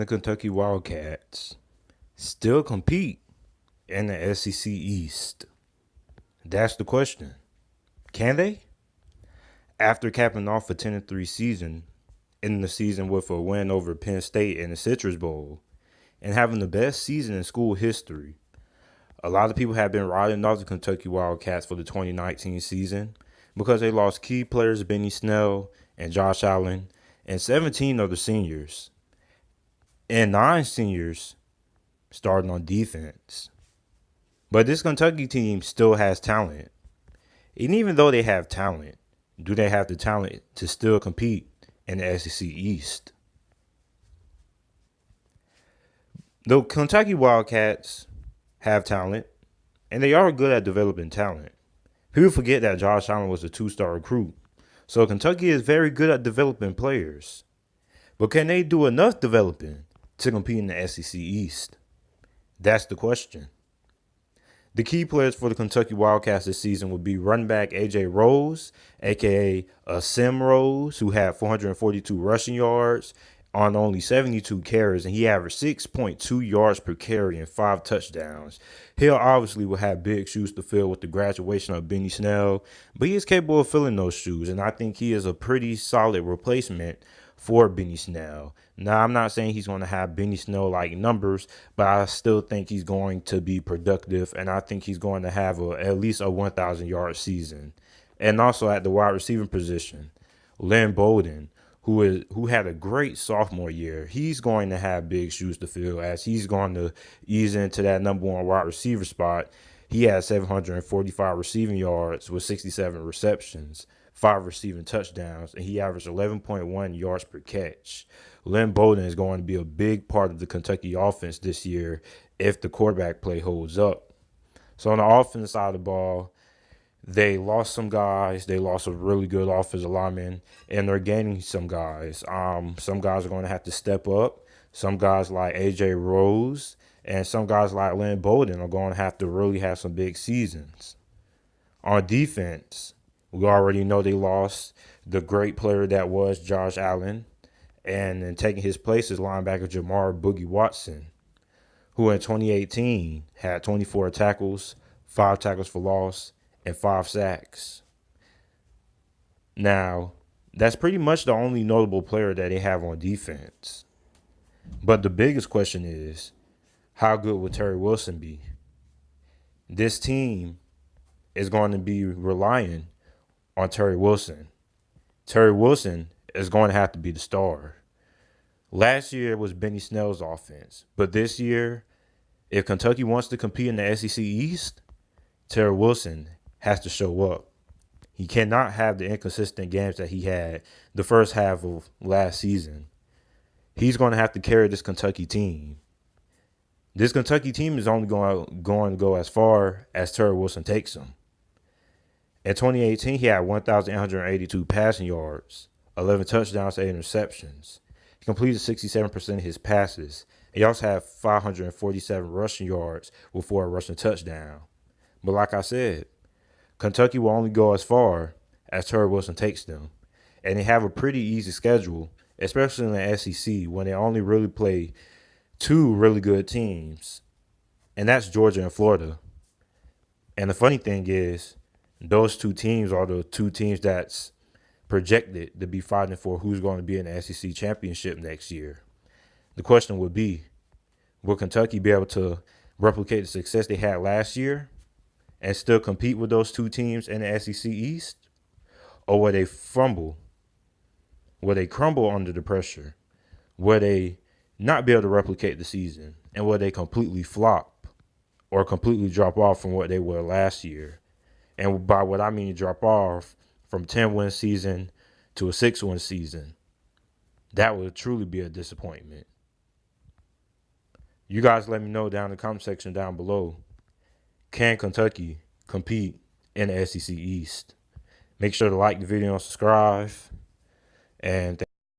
Kentucky Wildcats still compete in the SEC East? That's the question. Can they? After capping off a 10-3 season, ending the season with a win over Penn State in the Citrus Bowl, and having the best season in school history, a lot of people have been writing off the Kentucky Wildcats for the 2019 season because they lost key players Benny Snell and Josh Allen and 17 of the seniors, and 9 seniors starting on defense. But this Kentucky team still has talent. And even though they have talent, do they have the talent to still compete in the SEC East? The Kentucky Wildcats have talent, and they are good at developing talent. People forget that Josh Allen was a 2-star recruit. So Kentucky is very good at developing players. But can they do enough developing to compete in the SEC East? That's the question. The key players for the Kentucky Wildcats this season would be running back A.J. Rose, a.k.a. Sim Rose, who had 442 rushing yards on only 72 carries, and he averaged 6.2 yards per carry and 5 touchdowns. Hill obviously will have big shoes to fill with the graduation of Benny Snell, but he is capable of filling those shoes, and I think he is a pretty solid replacement for Benny Snell. Now, I'm not saying he's going to have Benny Snell-like numbers, but I still think he's going to be productive, and I think he's going to have at least a 1,000-yard season. And also at the wide receiving position, Lynn Bowden, who had a great sophomore year, he's going to have big shoes to fill as he's going to ease into that number one wide receiver spot. He had 745 receiving yards with 67 receptions, 5 receiving touchdowns, and he averaged 11.1 yards per catch. Lynn Bowden is going to be a big part of the Kentucky offense this year if the quarterback play holds up. So on the offensive side of the ball, they lost some guys. They lost a really good offensive lineman, and they're gaining some guys. Some guys are going to have to step up. Some guys like A.J. Rose and some guys like Lynn Bowden are going to have really have some big seasons. On defense, we already know they lost the great player that was Josh Allen, and then taking his place is linebacker Jamar Boogie Watson, who in 2018 had 24 tackles, 5 tackles for loss, and 5 sacks. Now, that's pretty much the only notable player that they have on defense. But the biggest question is, how good will Terry Wilson be? This team is going to be relying on Terry Wilson. Terry Wilson is going to have to be the star. Last year was Benny Snell's offense, but this year, if Kentucky wants to compete in the SEC East, Terry Wilson has to show up. He cannot have the inconsistent games that he had the first half of last season. He's going to have to carry this Kentucky team. This Kentucky team is only going to go as far as Terry Wilson takes them. In 2018, he had 1,882 passing yards, 11 touchdowns, 8 interceptions. He completed 67% of his passes. He also had 547 rushing yards with 4 rushing touchdowns. But like I said, Kentucky will only go as far as Terry Wilson takes them. And they have a pretty easy schedule, especially in the SEC, when they only really play 2 really good teams, and that's Georgia and Florida. And the funny thing is, those 2 teams are the 2 teams that's projected to be fighting for who's going to be in the SEC championship next year. The question would be, will Kentucky be able to replicate the success they had last year and still compete with those 2 teams in the SEC East? Or will they fumble? Will they crumble under the pressure? Will they not be able to replicate the season? And will they completely flop or completely drop off from what they were last year? And by what I mean drop off, from 10-win season to a 6-win season, that would truly be a disappointment. You guys let me know down in the comment section down below. Can Kentucky compete in the SEC East? Make sure to like the video and subscribe. And